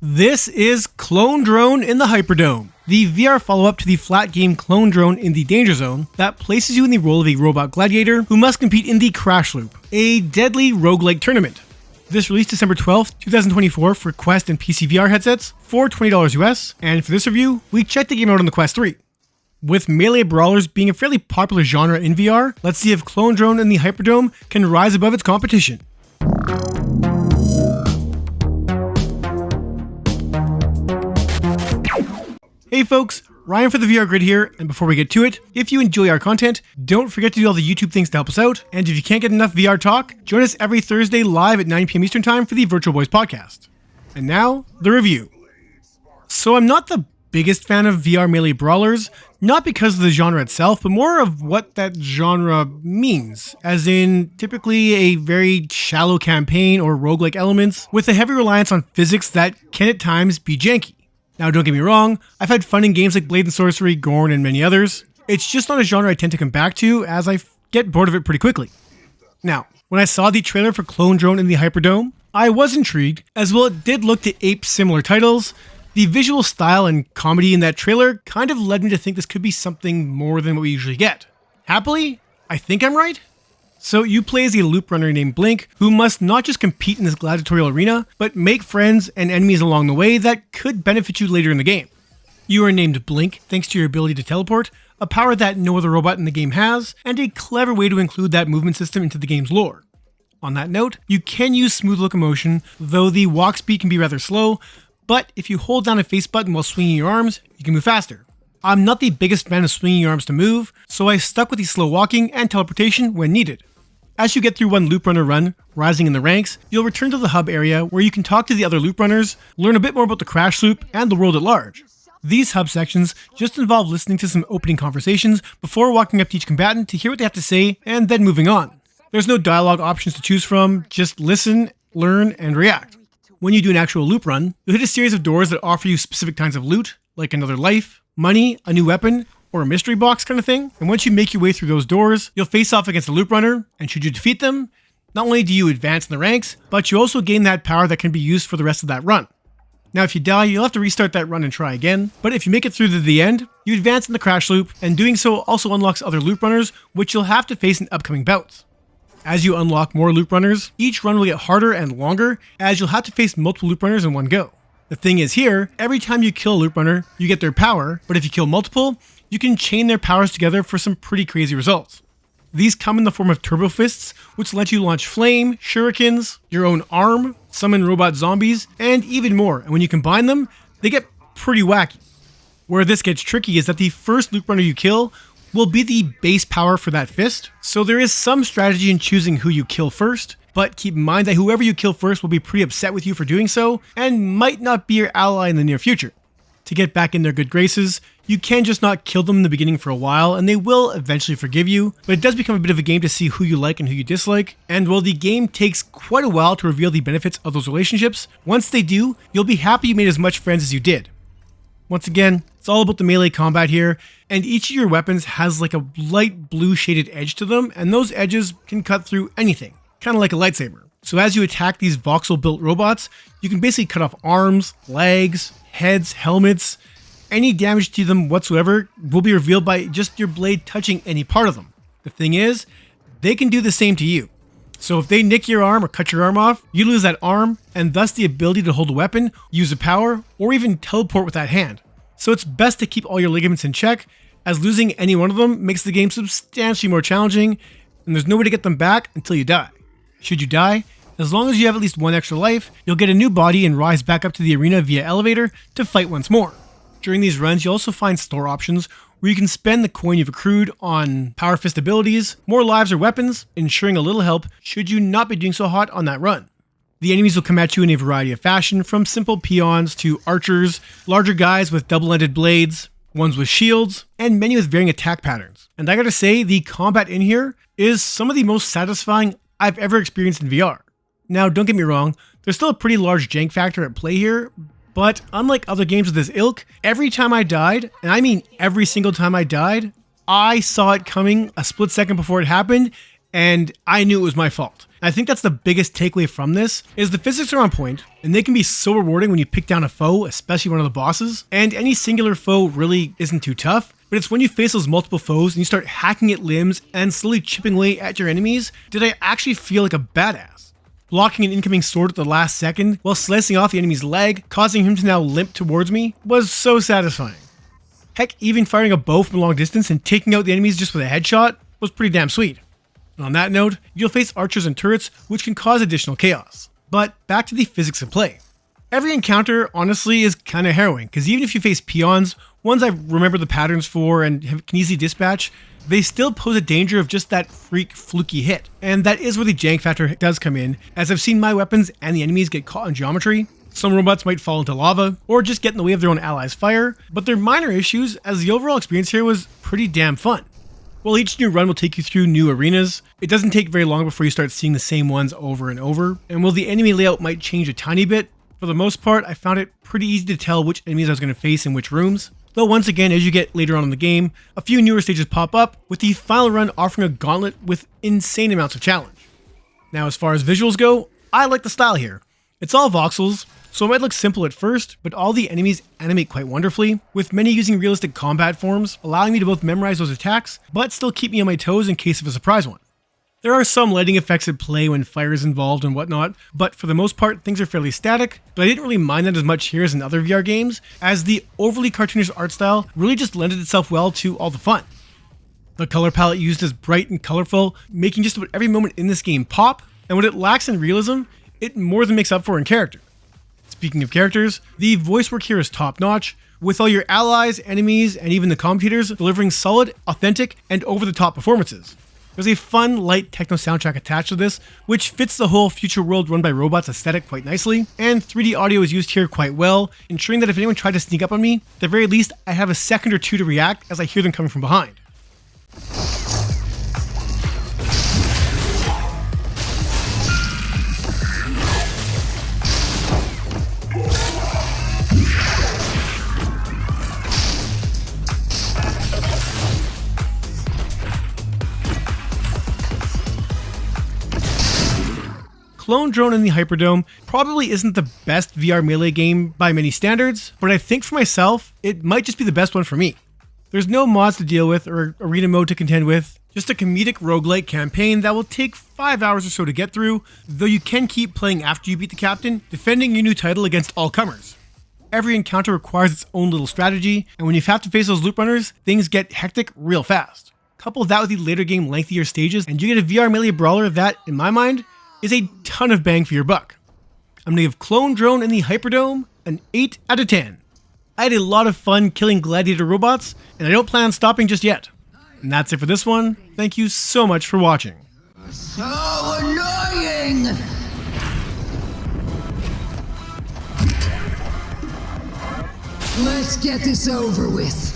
This is Clone Drone in the Hyperdome, the VR follow-up to the flat game Clone Drone in the Danger Zone that places you in the role of a robot gladiator who must compete in the Crash Loop, a deadly roguelike tournament. This released December 12th, 2024 for Quest and PC VR headsets for $20 US, and for this review, we checked the game out on the Quest 3. With melee brawlers being a fairly popular genre in VR, let's see if Clone Drone in the Hyperdome can rise above its competition. Hey folks, Ryan for the VR Grid here, and before we get to it, if you enjoy our content, don't forget to do all the YouTube things to help us out, and if you can't get enough VR talk, join us every Thursday live at 9 PM Eastern Time for the Virtual Boys podcast. And now, the review. So I'm not the biggest fan of VR melee brawlers, not because of the genre itself, but more of what that genre means, as in typically a very shallow campaign or roguelike elements with a heavy reliance on physics that can at times be janky. Now don't get me wrong, I've had fun in games like Blade and Sorcery, Gorn, and many others. It's just not a genre I tend to come back to, as I get bored of it pretty quickly. Now, when I saw the trailer for Clone Drone in the Hyperdome, I was intrigued, as well it did look to ape similar titles. The visual style and comedy in that trailer kind of led me to think this could be something more than what we usually get. Happily, I think I'm right. So you play as a loop runner named Blink, who must not just compete in this gladiatorial arena, but make friends and enemies along the way that could benefit you later in the game. You are named Blink thanks to your ability to teleport, a power that no other robot in the game has, and a clever way to include that movement system into the game's lore. On that note, you can use smooth locomotion, though the walk speed can be rather slow, but if you hold down a face button while swinging your arms, you can move faster. I'm not the biggest fan of swinging your arms to move, so I stuck with the slow walking and teleportation when needed. As you get through one loop runner run, rising in the ranks, you'll return to the hub area where you can talk to the other loop runners, learn a bit more about the Crash Loop and the world at large. These hub sections just involve listening to some opening conversations before walking up to each combatant to hear what they have to say and then moving on. There's no dialogue options to choose from, just listen, learn, and react. When you do an actual loop run, you'll hit a series of doors that offer you specific kinds of loot, like another life, money, a new weapon, or a mystery box kind of thing. And once you make your way through those doors, you'll face off against a loop runner, and should you defeat them, not only do you advance in the ranks, but you also gain that power that can be used for the rest of that run. Now if you die, you'll have to restart that run and try again, but if you make it through to the end, you advance in the Crash Loop, and doing so also unlocks other loop runners, which you'll have to face in upcoming bouts. As you unlock more loop runners, each run will get harder and longer, as you'll have to face multiple loop runners in one go. The thing is here, every time you kill a loop runner, you get their power, but if you kill multiple, you can chain their powers together for some pretty crazy results. These come in the form of turbo fists, which let you launch flame, shurikens, your own arm, summon robot zombies, and even more, and when you combine them, they get pretty wacky. Where this gets tricky is that the first loop runner you kill will be the base power for that fist, so there is some strategy in choosing who you kill first, but keep in mind that whoever you kill first will be pretty upset with you for doing so, and might not be your ally in the near future. To get back in their good graces, you can just not kill them in the beginning for a while, and they will eventually forgive you, but it does become a bit of a game to see who you like and who you dislike, and while the game takes quite a while to reveal the benefits of those relationships, once they do, you'll be happy you made as much friends as you did. Once again, it's all about the melee combat here, and each of your weapons has like a light blue shaded edge to them, and those edges can cut through anything, kind of like a lightsaber. So as you attack these voxel built robots, you can basically cut off arms, legs, heads, helmets. Any damage to them whatsoever will be revealed by just your blade touching any part of them. The thing is, they can do the same to you. So if they nick your arm or cut your arm off, you lose that arm, and thus the ability to hold a weapon, use a power, or even teleport with that hand. So it's best to keep all your ligaments in check, as losing any one of them makes the game substantially more challenging, and there's no way to get them back until you die. Should you die, as long as you have at least one extra life, you'll get a new body and rise back up to the arena via elevator to fight once more. During these runs, you'll also find store options where you can spend the coin you've accrued on power fist abilities, more lives or weapons, ensuring a little help should you not be doing so hot on that run. The enemies will come at you in a variety of fashion, from simple peons to archers, larger guys with double-ended blades, ones with shields, and many with varying attack patterns. And I gotta say, the combat in here is some of the most satisfying I've ever experienced in VR. Now, don't get me wrong, there's still a pretty large jank factor at play here, but unlike other games of this ilk, every time I died, and I mean every single time I died, I saw it coming a split second before it happened, and I knew it was my fault. I think that's the biggest takeaway from this, is the physics are on point, and they can be so rewarding when you pick down a foe, especially one of the bosses, and any singular foe really isn't too tough, but it's when you face those multiple foes and you start hacking at limbs and slowly chipping away at your enemies, did I actually feel like a badass. Blocking an incoming sword at the last second while slicing off the enemy's leg, causing him to now limp towards me, was so satisfying. Heck, even firing a bow from a long distance and taking out the enemies just with a headshot was pretty damn sweet. And on that note, you'll face archers and turrets, which can cause additional chaos. But back to the physics of play. Every encounter, honestly, is kinda harrowing, because even if you face peons, ones I remember the patterns for and can easily dispatch, they still pose a danger of just that freak fluky hit. And that is where the jank factor does come in, as I've seen my weapons and the enemies get caught in geometry. Some robots might fall into lava, or just get in the way of their own allies' fire, but they're minor issues, as the overall experience here was pretty damn fun. While each new run will take you through new arenas, it doesn't take very long before you start seeing the same ones over and over, and while the enemy layout might change a tiny bit, for the most part I found it pretty easy to tell which enemies I was going to face in which rooms. Though once again, as you get later on in the game, a few newer stages pop up, with the final run offering a gauntlet with insane amounts of challenge. Now as far as visuals go, I like the style here. It's all voxels, so it might look simple at first, but all the enemies animate quite wonderfully, with many using realistic combat forms, allowing me to both memorize those attacks, but still keep me on my toes in case of a surprise one. There are some lighting effects at play when fire is involved and whatnot, but for the most part things are fairly static, but I didn't really mind that as much here as in other VR games, as the overly cartoonish art style really just lended itself well to all the fun. The color palette used is bright and colorful, making just about every moment in this game pop, and what it lacks in realism, it more than makes up for in character. Speaking of characters, the voice work here is top notch, with all your allies, enemies, and even the commentators delivering solid, authentic, and over-the-top performances. There's a fun, light techno soundtrack attached to this, which fits the whole future world run by robots aesthetic quite nicely, and 3D audio is used here quite well, ensuring that if anyone tried to sneak up on me, at the very least I have a second or two to react as I hear them coming from behind. Clone Drone in the Hyperdome probably isn't the best VR melee game by many standards, but I think for myself, it might just be the best one for me. There's no mods to deal with or arena mode to contend with, just a comedic roguelike campaign that will take 5 hours or so to get through, though you can keep playing after you beat the captain, defending your new title against all comers. Every encounter requires its own little strategy, and when you have to face those loop runners, things get hectic real fast. Couple that with the later game lengthier stages, and you get a VR melee brawler that, in my mind, is a ton of bang for your buck. I'm gonna give Clone Drone in the Hyperdome an 8 out of 10. I had a lot of fun killing gladiator robots, and I don't plan on stopping just yet. And that's it for this one. Thank you so much for watching. So annoying! Let's get this over with.